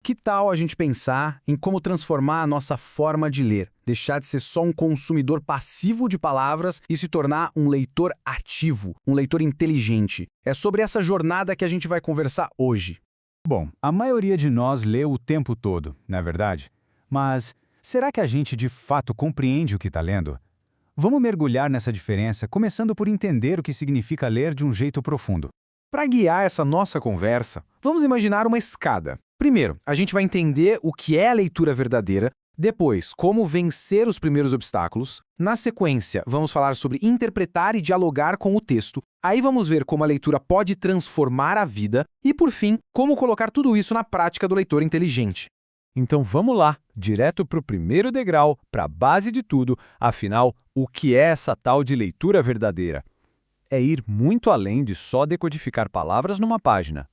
Que tal a gente pensar em como transformar a nossa forma de ler? Deixar de ser só um consumidor passivo de palavras e se tornar um leitor ativo, um leitor inteligente. É sobre essa jornada que a gente vai conversar hoje. Bom, a maioria de nós lê o tempo todo, não é verdade? Mas será que a gente de fato compreende o que está lendo? Vamos mergulhar nessa diferença, começando por entender o que significa ler de um jeito profundo. Para guiar essa nossa conversa, vamos imaginar uma escada. Primeiro, a gente vai entender o que é a leitura verdadeira, depois, como vencer os primeiros obstáculos. Na sequência, vamos falar sobre interpretar e dialogar com o texto. Aí vamos ver como a leitura pode transformar a vida e, por fim, como colocar tudo isso na prática do leitor inteligente. Então vamos lá, direto para o primeiro degrau, para a base de tudo. Afinal, o que é essa tal de leitura verdadeira? É ir muito além de só decodificar palavras numa página.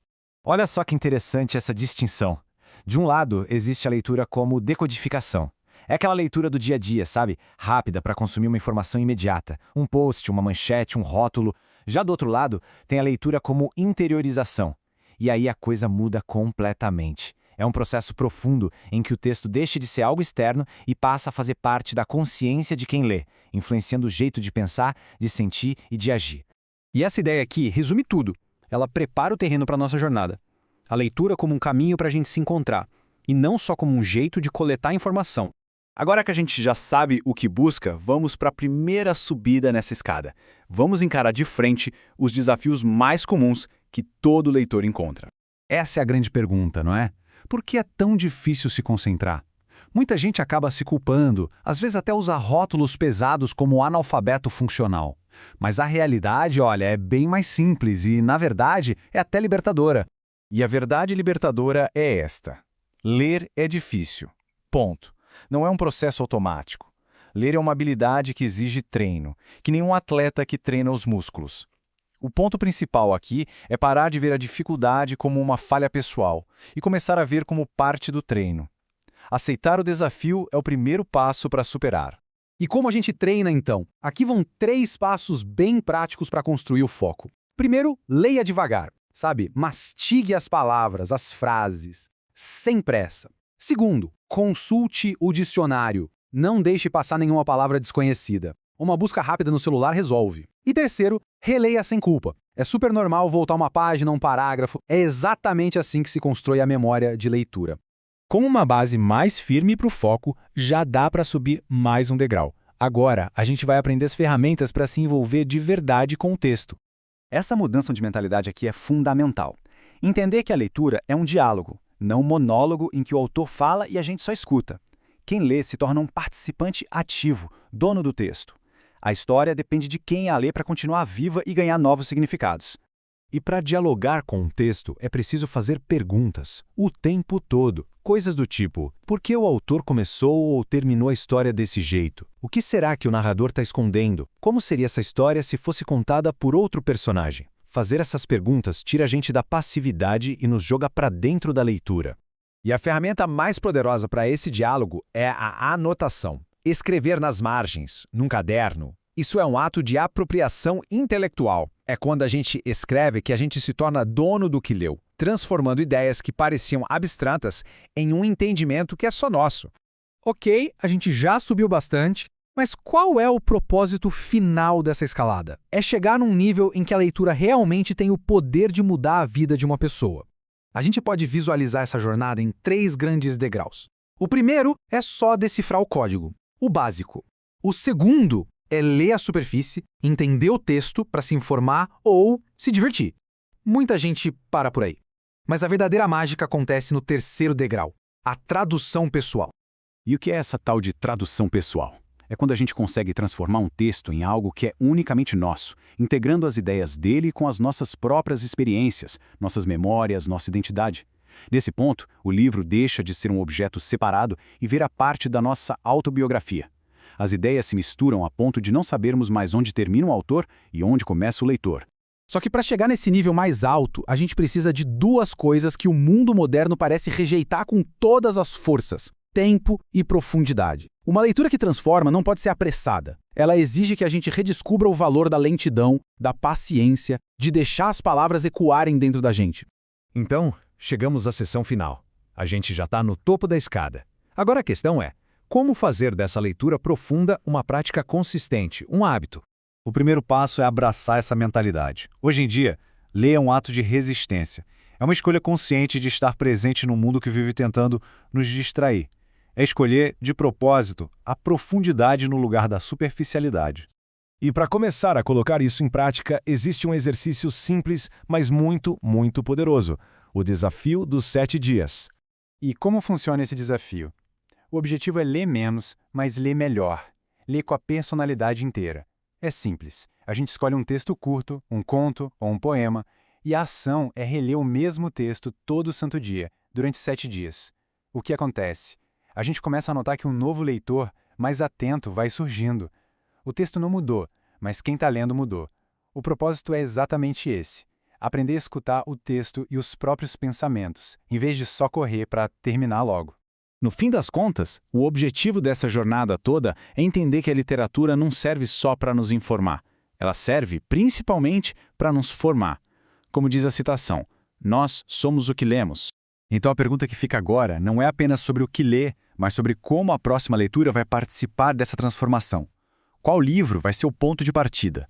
Olha só que interessante essa distinção. De um lado, existe a leitura como decodificação. É aquela leitura do dia a dia, sabe? Rápida para consumir uma informação imediata. Um post, uma manchete, um rótulo. Já do outro lado, tem a leitura como interiorização. E aí a coisa muda completamente. É um processo profundo em que o texto deixa de ser algo externo e passa a fazer parte da consciência de quem lê, influenciando o jeito de pensar, de sentir e de agir. E essa ideia aqui resume tudo. Ela prepara o terreno para a nossa jornada. A leitura como um caminho para a gente se encontrar, e não só como um jeito de coletar informação. Agora que a gente já sabe o que busca, vamos para a primeira subida nessa escada. Vamos encarar de frente os desafios mais comuns que todo leitor encontra. Essa é a grande pergunta, não é? Por que é tão difícil se concentrar? Muita gente acaba se culpando, às vezes até usa rótulos pesados como analfabeto funcional. Mas a realidade, olha, é bem mais simples e, na verdade, é até libertadora. E a verdade libertadora é esta: ler é difícil. Ponto. Não é um processo automático. Ler é uma habilidade que exige treino, que nem um atleta que treina os músculos. O ponto principal aqui é parar de ver a dificuldade como uma falha pessoal e começar a ver como parte do treino. Aceitar o desafio é o primeiro passo para superar. E como a gente treina, então? Aqui vão 3 passos bem práticos para construir o foco. Primeiro, leia devagar, sabe? Mastigue as palavras, as frases, sem pressa. Segundo, consulte o dicionário. Não deixe passar nenhuma palavra desconhecida. Uma busca rápida no celular resolve. E terceiro, releia sem culpa. É super normal voltar uma página, um parágrafo. É exatamente assim que se constrói a memória de leitura. Com uma base mais firme para o foco, já dá para subir mais um degrau. Agora, a gente vai aprender as ferramentas para se envolver de verdade com o texto. Essa mudança de mentalidade aqui é fundamental. Entender que a leitura é um diálogo, não um monólogo em que o autor fala e a gente só escuta. Quem lê se torna um participante ativo, dono do texto. A história depende de quem a lê para continuar viva e ganhar novos significados. E para dialogar com o texto, é preciso fazer perguntas, o tempo todo. Coisas do tipo, por que o autor começou ou terminou a história desse jeito? O que será que o narrador está escondendo? Como seria essa história se fosse contada por outro personagem? Fazer essas perguntas tira a gente da passividade e nos joga para dentro da leitura. E a ferramenta mais poderosa para esse diálogo é a anotação. Escrever nas margens, num caderno. Isso é um ato de apropriação intelectual. É quando a gente escreve que a gente se torna dono do que leu, transformando ideias que pareciam abstratas em um entendimento que é só nosso. Ok, a gente já subiu bastante, mas qual é o propósito final dessa escalada? É chegar num nível em que a leitura realmente tem o poder de mudar a vida de uma pessoa. A gente pode visualizar essa jornada em 3 grandes degraus. O primeiro é só decifrar o código, o básico. O segundo é ler a superfície, entender o texto para se informar ou se divertir. Muita gente para por aí. Mas a verdadeira mágica acontece no 3º degrau, a tradução pessoal. E o que é essa tal de tradução pessoal? É quando a gente consegue transformar um texto em algo que é unicamente nosso, integrando as ideias dele com as nossas próprias experiências, nossas memórias, nossa identidade. Nesse ponto, o livro deixa de ser um objeto separado e vira parte da nossa autobiografia. As ideias se misturam a ponto de não sabermos mais onde termina o autor e onde começa o leitor. Só que para chegar nesse nível mais alto, a gente precisa de 2 coisas que o mundo moderno parece rejeitar com todas as forças: tempo e profundidade. Uma leitura que transforma não pode ser apressada. Ela exige que a gente redescubra o valor da lentidão, da paciência, de deixar as palavras ecoarem dentro da gente. Então, chegamos à seção final. A gente já está no topo da escada. Agora a questão é, como fazer dessa leitura profunda uma prática consistente, um hábito? O primeiro passo é abraçar essa mentalidade. Hoje em dia, ler é um ato de resistência. É uma escolha consciente de estar presente no mundo que vive tentando nos distrair. É escolher, de propósito, a profundidade no lugar da superficialidade. E para começar a colocar isso em prática, existe um exercício simples, mas muito, muito poderoso. O desafio dos 7 dias. E como funciona esse desafio? O objetivo é ler menos, mas ler melhor. Ler com a personalidade inteira. É simples. A gente escolhe um texto curto, um conto ou um poema, e a ação é reler o mesmo texto todo santo dia, durante 7 dias. O que acontece? A gente começa a notar que um novo leitor, mais atento, vai surgindo. O texto não mudou, mas quem está lendo mudou. O propósito é exatamente esse. Aprender a escutar o texto e os próprios pensamentos, em vez de só correr para terminar logo. No fim das contas, o objetivo dessa jornada toda é entender que a literatura não serve só para nos informar. Ela serve, principalmente, para nos formar. Como diz a citação, nós somos o que lemos. Então a pergunta que fica agora não é apenas sobre o que ler, mas sobre como a próxima leitura vai participar dessa transformação. Qual livro vai ser o ponto de partida?